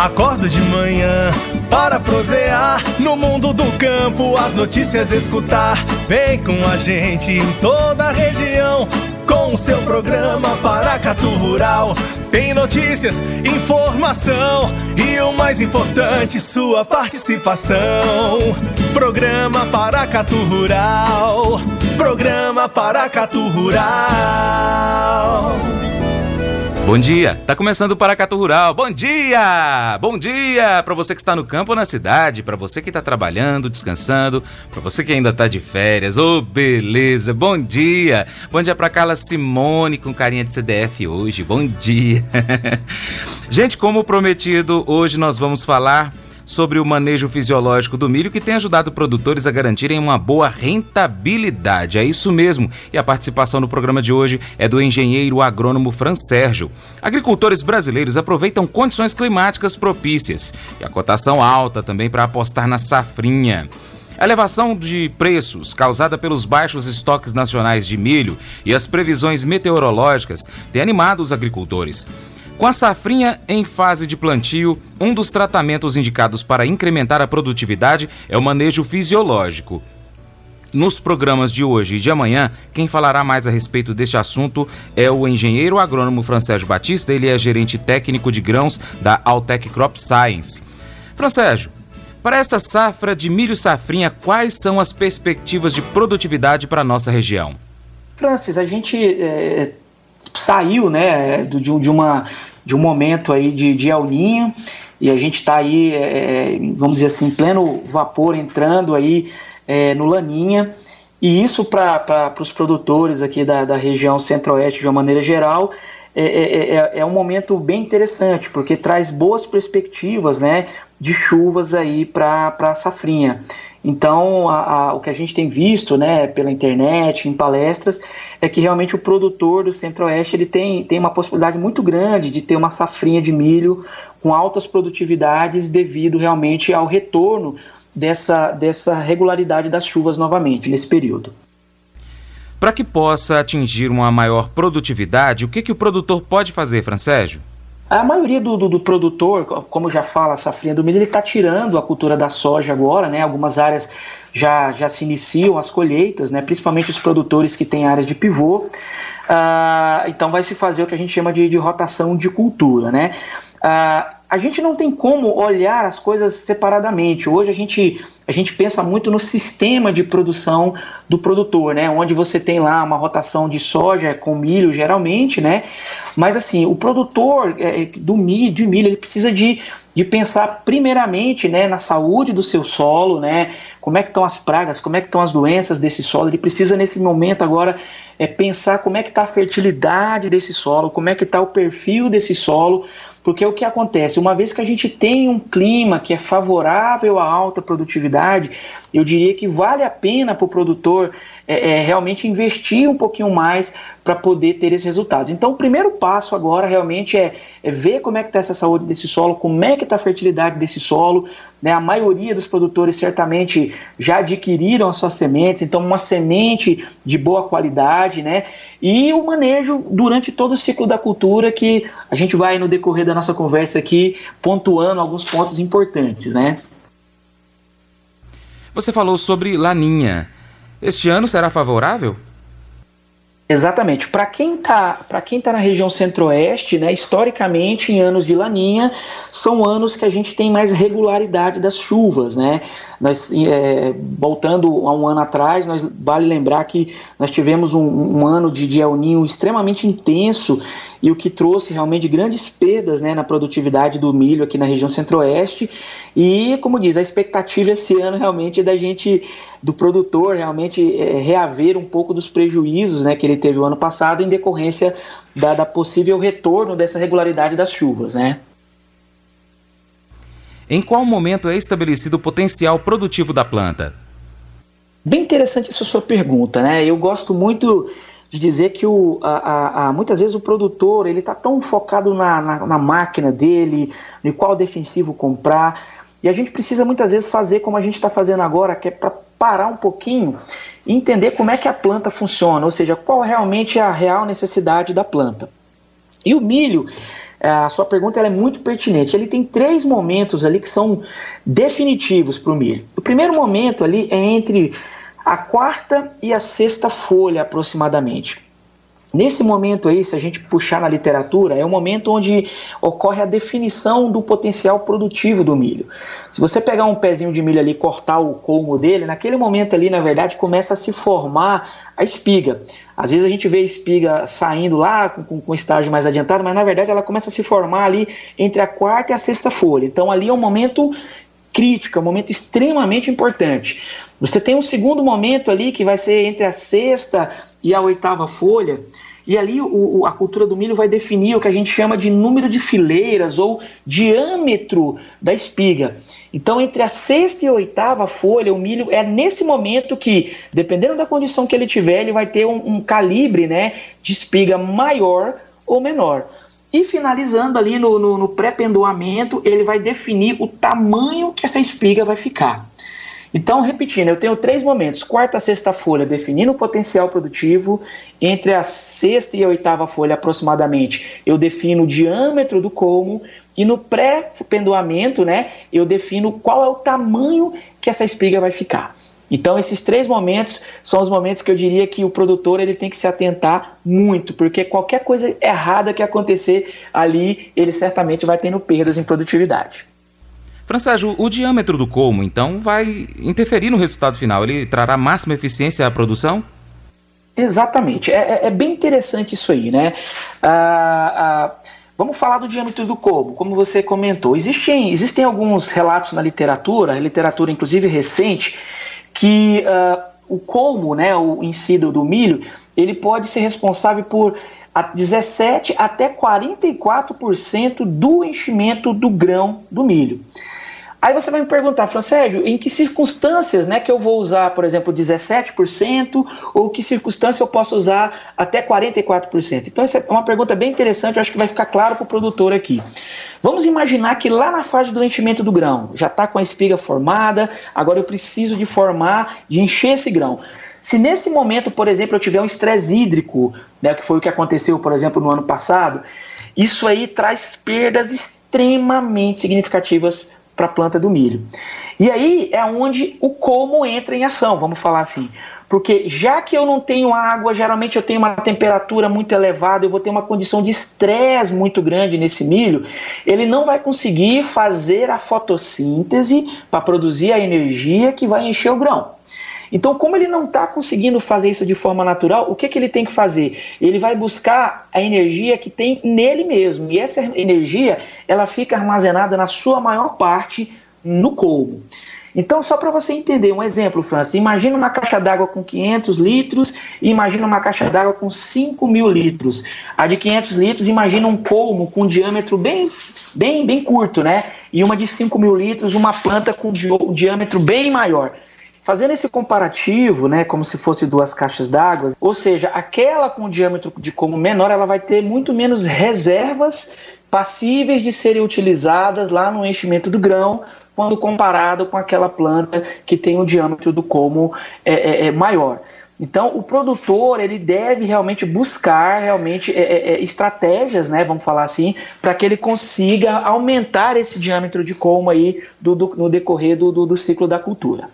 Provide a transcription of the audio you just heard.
Acordo de manhã para prosear no mundo do campo, as notícias escutar. Vem com a gente em toda a região com o seu programa Paracatu Rural. Tem notícias, informação e o mais importante, sua participação. Programa Paracatu Rural. Programa Paracatu Rural. Bom dia, tá começando o Paracatu Rural. Bom dia! Bom dia para você que está no campo ou na cidade, para você que está trabalhando, descansando, para você que ainda tá de férias. Ô, beleza! Bom dia! Bom dia para Carla Simone com carinha de CDF hoje. Bom dia! Gente, como prometido, hoje nós vamos falar sobre o manejo fisiológico do milho, que tem ajudado produtores a garantirem uma boa rentabilidade. É isso mesmo. E a participação no programa de hoje é do engenheiro agrônomo Fran Sérgio. Agricultores brasileiros aproveitam condições climáticas propícias e a cotação alta também para apostar na safrinha. A elevação de preços causada pelos baixos estoques nacionais de milho e as previsões meteorológicas tem animado os agricultores. Com a safrinha em fase de plantio, um dos tratamentos indicados para incrementar a produtividade é o manejo fisiológico. Nos programas de hoje e de amanhã, quem falará mais a respeito deste assunto é o engenheiro agrônomo Fran Sérgio Batista. Ele é gerente técnico de grãos da Altec Crop Science. Fran Sérgio, para essa safra de milho safrinha, quais são as perspectivas de produtividade para a nossa região? Francis, a gente saiu, né, de um momento aí de El Niño, e a gente está aí, vamos dizer assim, em pleno vapor, entrando aí no Laninha, e isso para os produtores aqui da região centro-oeste de uma maneira geral é um momento bem interessante, porque traz boas perspectivas, né, de chuvas aí para a safrinha. Então, o que a gente tem visto, né, pela internet, em palestras, é que realmente o produtor do Centro-Oeste ele tem uma possibilidade muito grande de ter uma safrinha de milho com altas produtividades devido realmente ao retorno dessa regularidade das chuvas novamente nesse período. Para que possa atingir uma maior produtividade, o que o produtor pode fazer, Fran Sérgio? A maioria do produtor, como já fala a safrinha do milho, ele está tirando a cultura da soja agora, né? Algumas áreas já se iniciam as colheitas, né? Principalmente os produtores que têm áreas de pivô. Então vai se fazer o que a gente chama de rotação de cultura, né? A gente não tem como olhar as coisas separadamente. Hoje a gente pensa muito no sistema de produção do produtor, né? Onde você tem lá uma rotação de soja com milho, geralmente, né? Mas assim, o produtor de milho, ele precisa de pensar primeiramente, né, na saúde do seu solo, né? Como é que estão as pragas, como é que estão as doenças desse solo. Ele precisa nesse momento agora pensar como é que está a fertilidade desse solo, como é que está o perfil desse solo. Porque o que acontece, uma vez que a gente tem um clima que é favorável à alta produtividade, eu diria que vale a pena para o produtor realmente investir um pouquinho mais para poder ter esses resultados. Então o primeiro passo agora realmente é ver como é que está essa saúde desse solo, como é que está a fertilidade desse solo, né? A maioria dos produtores certamente já adquiriram as suas sementes, então uma semente de boa qualidade, né? E o manejo durante todo o ciclo da cultura, que a gente vai no decorrer da nossa conversa aqui pontuando alguns pontos importantes, né? Você falou sobre Laninha. Este ano será favorável? Exatamente. Para quem tá na região centro-oeste, né, historicamente, em anos de Laninha, são anos que a gente tem mais regularidade das chuvas, né? Nós, voltando a um ano atrás, vale lembrar que nós tivemos um ano de El Niño extremamente intenso e o que trouxe realmente grandes perdas, né, na produtividade do milho aqui na região centro-oeste. E, como diz, a expectativa esse ano realmente é do produtor realmente reaver um pouco dos prejuízos, né, que ele teve o ano passado em decorrência da possível retorno dessa regularidade das chuvas, né? Em qual momento é estabelecido o potencial produtivo da planta? Bem interessante essa sua pergunta, né? Eu gosto muito de dizer que muitas vezes o produtor ele está tão focado na máquina dele, em qual defensivo comprar, e a gente precisa muitas vezes fazer como a gente está fazendo agora, que é para parar um pouquinho e entender como é que a planta funciona, ou seja, qual realmente é a real necessidade da planta. E o milho, a sua pergunta ela é muito pertinente. Ele tem 3 momentos ali que são definitivos para o milho. O primeiro momento ali é entre a 4ª e a 6ª folha aproximadamente. Nesse momento aí, se a gente puxar na literatura, é o momento onde ocorre a definição do potencial produtivo do milho. Se você pegar um pezinho de milho ali e cortar o colmo dele, naquele momento ali, na verdade, começa a se formar a espiga. Às vezes a gente vê a espiga saindo lá com estágio mais adiantado, mas na verdade ela começa a se formar ali entre a 4ª e a 6ª folha. Então ali é um momento crítico, é um momento extremamente importante. Você tem um segundo momento ali que vai ser entre a 6ª e a 8ª folha, e ali a cultura do milho vai definir o que a gente chama de número de fileiras ou diâmetro da espiga. Então, entre a 6ª e a 8ª folha, o milho é nesse momento que, dependendo da condição que ele tiver, ele vai ter um calibre, né, de espiga maior ou menor. E finalizando ali no pré-pendoamento, ele vai definir o tamanho que essa espiga vai ficar. Então, repetindo, eu tenho 3 momentos: 4ª a 6ª folha definindo o potencial produtivo, entre a 6ª e a 8ª folha aproximadamente eu defino o diâmetro do colmo, e no pré-pendoamento, né, eu defino qual é o tamanho que essa espiga vai ficar. Então, esses 3 momentos são os momentos que eu diria que o produtor ele tem que se atentar muito, porque qualquer coisa errada que acontecer ali, ele certamente vai tendo perdas em produtividade. Fransérgio, o diâmetro do colmo, então, vai interferir no resultado final? Ele trará máxima eficiência à produção? Exatamente. É bem interessante isso aí, né? Vamos falar do diâmetro do colmo, como você comentou. Existem alguns relatos na literatura inclusive recente, que o colmo, né, o em si do milho, ele pode ser responsável por 17% até 44% do enchimento do grão do milho. Aí você vai me perguntar, Fransérgio, em que circunstâncias, né, que eu vou usar, por exemplo, 17%, ou que circunstância eu posso usar até 44%? Então essa é uma pergunta bem interessante, eu acho que vai ficar claro para o produtor aqui. Vamos imaginar que lá na fase do enchimento do grão, já está com a espiga formada, agora eu preciso de encher esse grão. Se nesse momento, por exemplo, eu tiver um estresse hídrico, né, que foi o que aconteceu, por exemplo, no ano passado, isso aí traz perdas extremamente significativas para a planta do milho. E aí é onde o colmo entra em ação, vamos falar assim. Porque já que eu não tenho água, geralmente eu tenho uma temperatura muito elevada, eu vou ter uma condição de estresse muito grande nesse milho, ele não vai conseguir fazer a fotossíntese para produzir a energia que vai encher o grão. Então, como ele não está conseguindo fazer isso de forma natural, o que ele tem que fazer? Ele vai buscar a energia que tem nele mesmo. E essa energia, ela fica armazenada na sua maior parte no colmo. Então, só para você entender, um exemplo, Francis, imagina uma caixa d'água com 500 litros e imagina uma caixa d'água com 5.000 litros. A de 500 litros, imagina um colmo com um diâmetro bem curto, né? E uma de 5.000 litros, uma planta com um diâmetro bem maior. Fazendo esse comparativo, né, como se fosse 2 caixas d'água, ou seja, aquela com diâmetro de colmo menor, ela vai ter muito menos reservas passíveis de serem utilizadas lá no enchimento do grão, quando comparado com aquela planta que tem o diâmetro do colmo maior. Então, o produtor ele deve realmente buscar estratégias, né, vamos falar assim, para que ele consiga aumentar esse diâmetro de colmo aí no decorrer do ciclo da cultura.